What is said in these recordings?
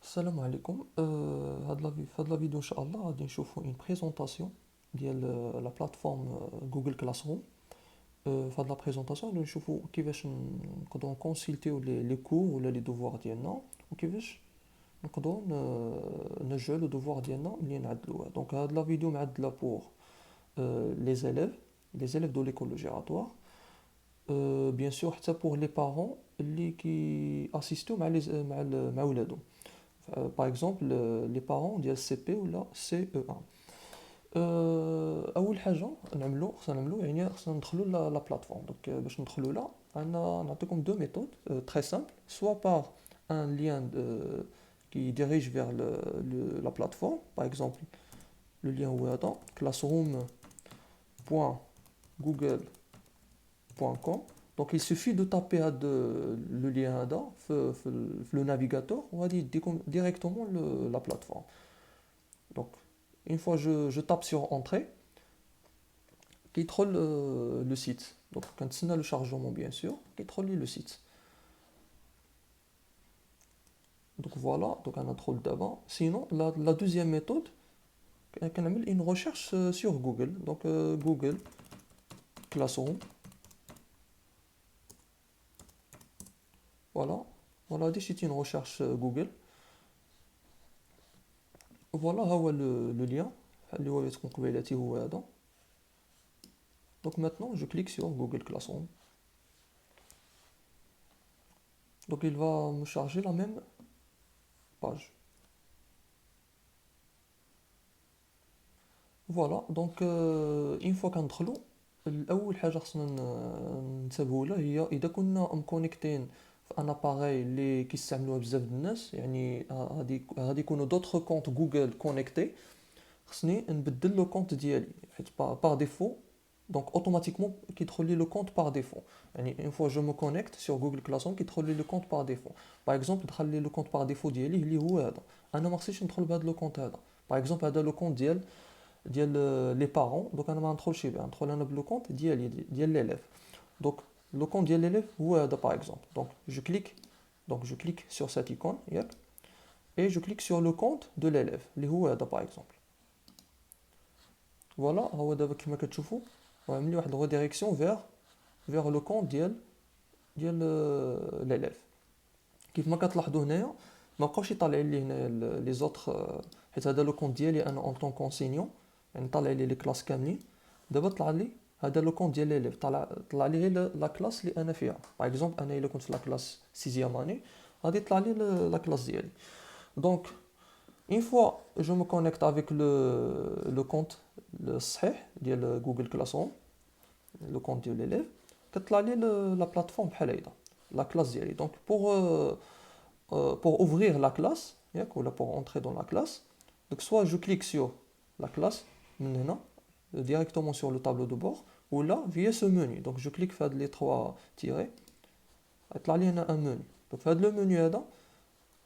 السلام عليكم. في هاد لا فيديو ان شاء الله غادي نشوفوا اون بريزونطاسيون ديال لا بلاتفورم جوجل كلاس روم. في هاد لا بريزونطاسيون غادي نشوفوا كيفاش نقدروا نكونسلتيو لي كور ولا لي دوفوار ديالنا، وكيفاش نقدروا نرجعوا لو دوفوار ديالنا ملي نعدلوه. دونك هاد لا فيديو معدله بور لي زيليف دو ليكول جيراتوار، بيان سور حتى بور لي بارون اللي كي اسيستو مع مع ولادهم. باغ اكزومبل لي بارون ديال سي بي ولا سي او 1. اول حاجه خصنا نعملو يعني خصنا ندخلو لا بلاتفورم. دونك باش ندخلو لا عندنا نعطيكم دو ميثود تري سامبل، سوا بار ان لien qui dirige vers la plateforme. Par exemple, le lien هو هذا classroom.google.com. Donc il suffit de taper le lien هذا في le navigateur وغادي يديكم directement la plateforme. Donc une fois je tape sur entrée, qui troll le site. Donc quand c'est le chargement bien sûr, qui troll le site. Donc voilà, donc on a troll d'avant. Sinon la deuxième méthode, on a une recherche sur Google. Donc Google Classroom. Voilà, c'est une recherche Google. Voilà le lien. Donc maintenant je clique sur Google Classroom. Donc il va me charger la même page. Voilà, donc une fois كندخلوا اول حاجه خصنا ننتبهوا لها هي اذا كنا مكونيكتين في ان اباري اللي كيستعملوها بزاف د الناس، يعني غادي يكونوا دوطخ كونت جوجل كونيكتي. خصني نبدل لو كونت ديالي حيت باغ ديفو دونك اوتوماتيكمون كيدخل لي لو كونت باغ ديفو. يعني اون فوا جو مو كونيكت سور جوجل كلاسروم كيدخل لي لو كونت باغ ديفو. باغ اكزومبل دخل لي لو كونت باغ ديفو ديالي اللي هو هذا، انا ما خصنيش ندخل بهذا لو كونت هذا. باغ اكزومبل هذا لو كونت ديال لي بارون، دونك انا ما ندخلش بها، ندخل انا بلو كونت ديال ليليف. دونك لو كونت ديال ليليف هو هذا باغ اكزومبل. دونك جو كليك سور سات ايكون ياك، اي جو كليك سور لو كونت دو ليليف اللي هو هذا باغ اكزومبل. فوالا هو دابا كيما كتشوفوا عامل لي واحد ريديريكسيون فيغ لو كونت ديال ليليف. كيف ما كتلاحظوا هنايا ما بقاوش يطلع لي هنا لي زوطخ، حيت هذا لو كونت ديالي انا اون طون كونسينيون، يعني طلع لي كلاس كاملين. دابا طلع لي هذا لو كونت ديال ليليف، طلع لي غير لا كلاس اللي انا فيها. باغ اكزومبل انا الا كنت في لا كلاس 6 اني غادي يطلع لي لا كلاس ديالي. دونك une fois je me connecte avec le compte الصحيح ديال جوجل كلاسروم، لو كونت ديال ليليف، كتطلع لي لا بلاتفورم بحال هيدا لا كلاس ديالي. دونك pour ouvrir la classe ياك ولا pour entrer dans la classe، donc soit je clique sur la classe من هنا directement sur le tableau de bord ولا via ce menu. donc je clique في هاد لي 3 تيري يطلع لي هنا ان موني. دونك في هاد لو موني هذا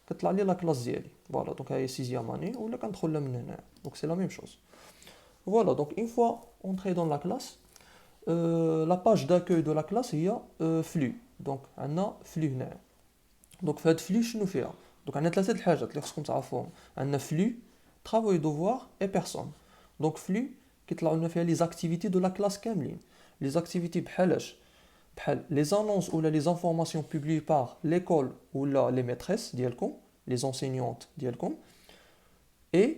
كتطلع لي لا كلاس ديالي. فوالا دونك هاهي 6 اني ولا كندخل لها من هنا. دونك سي لا ميم شوز. Voilà, donc une fois entré dans la classe, la page d'accueil de la classe هي flux. donc عندنا flux هنا. donc في هاد flux شنو فيها؟ donc عندنا ثلاثه الحاجات اللي خصكم تعرفوهم. عندنا flux travaux et devoirs et personnes. donc flux كيطلعوا لنا فيها لي زاكتيفيتي دو لا كلاس كاملين. لي زاكتيفيتي بحالاش؟ بحال لي زانونس ولا لي زانفورماسيون بوبلي بار ليكول ولا لي ميتريس ديالكم، لي زونسينيونت ديالكم، et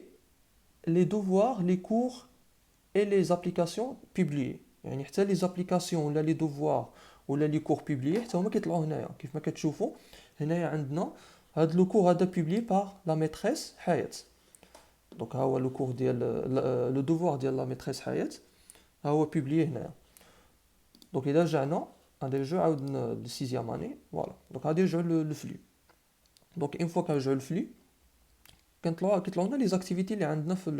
les devoirs, les cours et les applications publiées. يعني حتى لي زابليكاسيون ولا لي دوفوار ولا لي كور بوبليي حتى هما كيطلعوا هنايا. كيف ما كتشوفوا هنايا عندنا هاد لو كور هذا بوبلي بار لا ميتريس حياة. دونك ها هو لو كور ديال لو دوفوار ديال لا ميتريس حياة، ها هو بوبليي هنايا. دونك الا رجعنا غادي نرجعو عاود للسيزيام اني. فوالا دونك غادي نرجعو لو فلو. دونك اون فوا كنرجعو للفلو كيطلعوا لنا لي زاكتيفيتي اللي عندنا في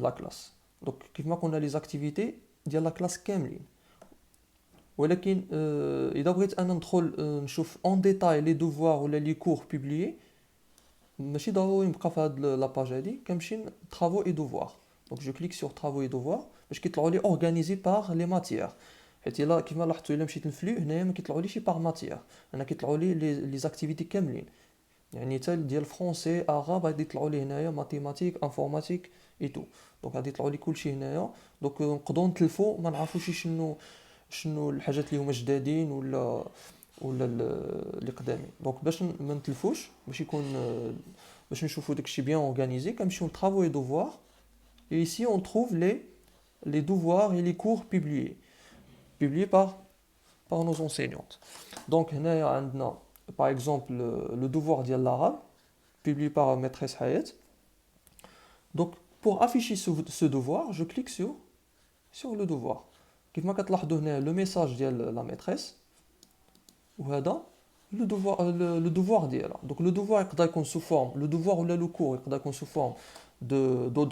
لا كلاس. دونك كيف ما قلنا لي زاكتيفيتي ديال لا كلاس كاملين. ولكن اذا بغيت انا ندخل نشوف اون ديتاي لي دوفوار ولا لي كور بوبليي، ماشي ضروري نبقى في هاد لا باج هادي، كنمشي طرافو اي دوفوار. دونك جو كليك سور طرافو اي دوفوار باش كيطلعوا لي اورغانيزي بار لي ماتيير. حيت الا كيما لاحظتوا الا مشيت للفلو هنايا ما كيطلعوا ليش بار ماتيير، انا كيطلعوا لي لي زاكتيفيتي كاملين. يعني حتى ديال فرونسي عرب غادي يطلعوا لي هنايا ماتيماتيك انفورماتيك اي تو. دونك غادي يطلعوا لي كلشي هنايا. دونك نقدروا نتلفوا ما نعرفوش شنو الحاجات اللي هما جدادين ولا اللي قدامين. دونك باش ما نتلفوش باش يكون باش نشوفوا داكشي بيان اورغانيزي كنمشيو نطرافو لي دوفوار. Et ici on trouve les devoirs et les cours publiés par nos enseignantes. Donc هنايا عندنا par exemple le devoir ديال l'arabe publié par maîtresse Hayat. Donc pour afficher ce devoir, je clique sur le devoir. كيف ما كتلاحظوا هنا le message ديال la maîtresse وهذا le devoir ديالها. Donc le devoir يقدر يكون sous forme le devoir ولا le cours يقدر يكون sous forme de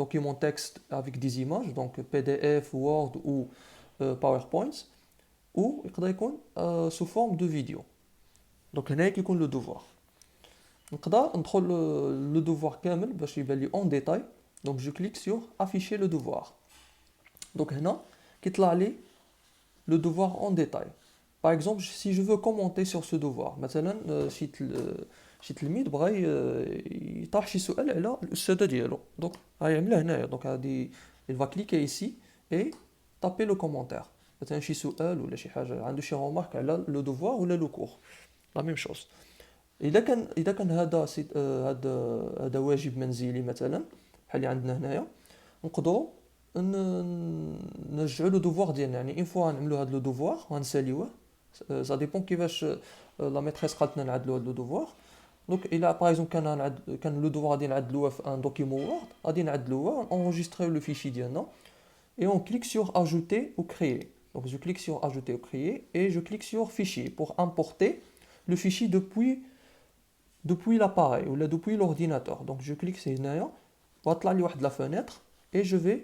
documents texte avec des images donc PDF, Word ou PowerPoint ou يقدر يكون sous forme de vidéo. Donc هنا كيكون le devoir. نقدر ندخل le devoir كامل باش يبان لي en détail. Donc je clique sur afficher le devoir. Donc هنا كيطلع لي le devoir en détail. Par exemple, si je veux commenter sur ce devoir, مثلا شي تلميذ بغى يطرح شي سؤال على الاستاذه ديالو. دونك غيعملها هنايا. دونك غادي il va cliquer ici et taper le commentaire. مثلا شي سؤال ولا شي حاجه عنده شي remarque على le devoir ولا le cours. la même chose. اذا كان هذا واجب منزلي مثلا بحال اللي عندنا هنايا نقدروا نرجعوا لو دوفوار ديالنا. يعني اون فوا نعملوا هذا لو دوفوار غنساليوه سا ديبون كيفاش لا ميتريس قالت لنا نعدلوا هذا لو دوفوار. دونك الا باغ اكزومبل كان لو دوفوار غادي نعدلوه في ان دوكيمون وورد غادي نعدلوه انجستريو لو فيشي ديالنا et on clique sur ajouter ou créer. Donc je clique sur ajouter ou créer et je clique sur fichier pour importer le fichier depuis l'appareil ou là depuis l'ordinateur. Donc je clique sur هنايا وطلع لي واحد لا fenêtre et je vais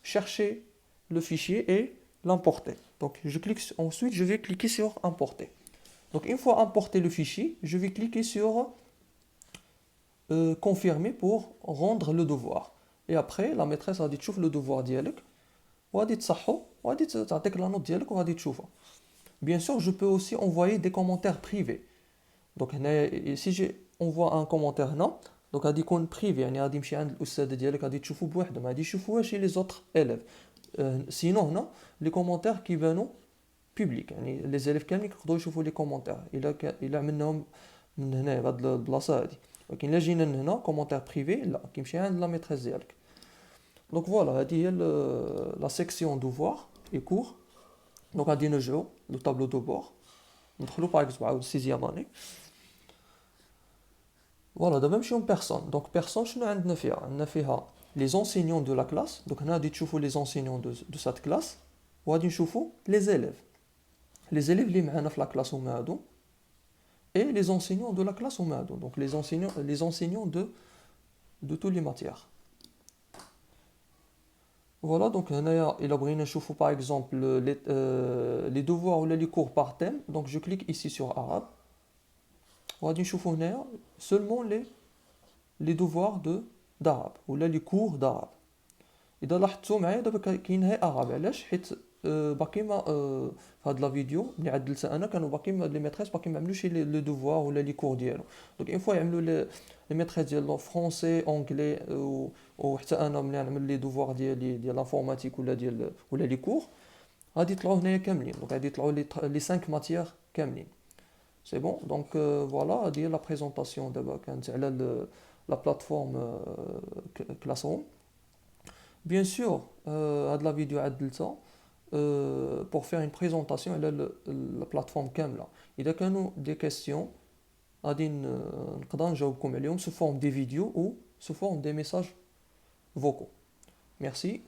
chercher le fichier et l'importer. Donc ensuite je vais cliquer sur importer. Donc une fois importé le fichier, je vais cliquer sur confirmer pour rendre le devoir. Et après la maîtresse غادي تشوف le devoir ديالك وغادي تصحو وغادي تعطيك لا نوت ديالك وغادي تشوفها. Bien sûr, je peux aussi envoyer des commentaires privés. Donc si j'envoie un commentaire هنا دونك غادي يكون بريفي. يعني غادي يمشي عند الاستاذه ديالك غادي تشوفوا بوحدهم غادي يشوفوها شي لي زوتر élèves. سينو هنا لي كومونتير كيبانوا بوبليك. يعني لي زيليف كاملين يقدروا يشوفوا لي كومونتير الا عملناهم من هنا هاد البلاصه هادي. ولكن الا جينا هنا كومونتير بريفي لا كيمشي عند لا ميتريس ديالك. دونك فوالا هادي هي لا سيكسيون دوفوار اي كور. دونك غادي نرجعوا لو طابلو دو بور ندخلوا باغ اكزومبل عاود 6 اني. فوالا دابا نمشيو بيرسون. دونك بيرسون شنو عندنا فيها؟ عندنا فيها لي زونسينيون دو لا كلاس. دونك هنا غادي تشوفوا لي زونسينيون دو سات كلاس وغادي نشوفوا لي زيليف اللي معانا في لا كلاس هما هادو et les enseignants de la classe هما هادو. دونك les enseignants de tous les matières. Voilà, donc هنايا الا بغينا نشوفوا par exemple les devoirs ولا les cours par thème. Donc je clique ici sur arabe وغادي نشوفوا هنايا seulement les devoirs d'arabe ولا les cours d'arabe. اذا لاحظتوا معايا دابا كاين هاي arabe. علاش؟ حيت باقي ما في هاد لا فيديو ملي عدلتها انا كانوا باقي لي ميتريس باقي ما عملوش لي دوفوار ولا لي كور ديالو. دونك اون فوا يعملوا لي ميتريس ديال فرونسي اونغلي وحتى انا ملي نعمل لي دوفوار ديال لانفورماتيك ولا لي كور غادي يطلعوا هنايا كاملين. دونك غادي يطلعوا لي 5 ماتيير كاملين. سي بون. دونك فوالا هادي هي لا بريزونطاسيون دابا كانت على لا بلاتفورم كلاسروم. بيان سور هاد لا فيديو عدلتها pour faire une présentation على la plateforme كاملة. إذا كانوا des questions غادي نقدر نجاوبكم عليهم sous forme des vidéos ou sous forme des messages vocaux. Merci.